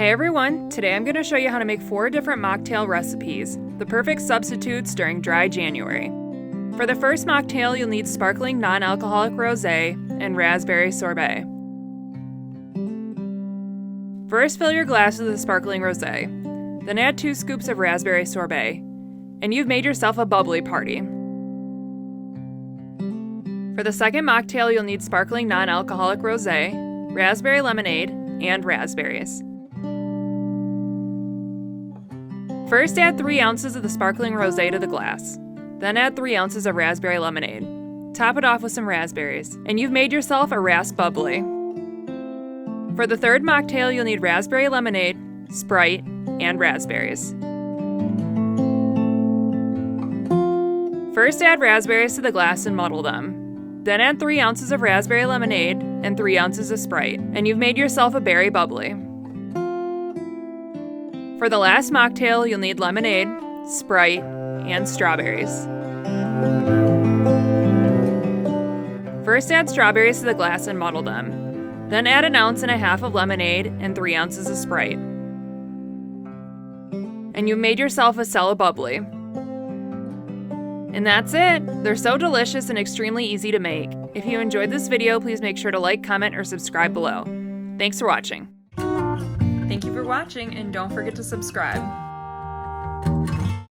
Hey everyone, today I'm going to show you how to make 4 different mocktail recipes, the perfect substitutes during dry January. For the first mocktail, you'll need sparkling non-alcoholic rosé and raspberry sorbet. First, fill your glasses with sparkling rosé, then add 2 scoops of raspberry sorbet, and you've made yourself a bubbly party. For the second mocktail, you'll need sparkling non-alcoholic rosé, raspberry lemonade, and raspberries. First, add 3 ounces of the sparkling rosé to the glass. Then add 3 ounces of raspberry lemonade. Top it off with some raspberries, and you've made yourself a rasp bubbly. For the third mocktail, you'll need raspberry lemonade, Sprite, and raspberries. First, add raspberries to the glass and muddle them. Then add 3 ounces of raspberry lemonade and 3 ounces of Sprite, and you've made yourself a berry bubbly. For the last mocktail, you'll need lemonade, Sprite, and strawberries. First, add strawberries to the glass and muddle them. Then add 1.5 ounces of lemonade and 3 ounces of Sprite. And you've made yourself a cello bubbly. And that's it! They're so delicious and extremely easy to make. If you enjoyed this video, please make sure to like, comment, or subscribe below. Thanks for watching. Thank you for watching, and don't forget to subscribe.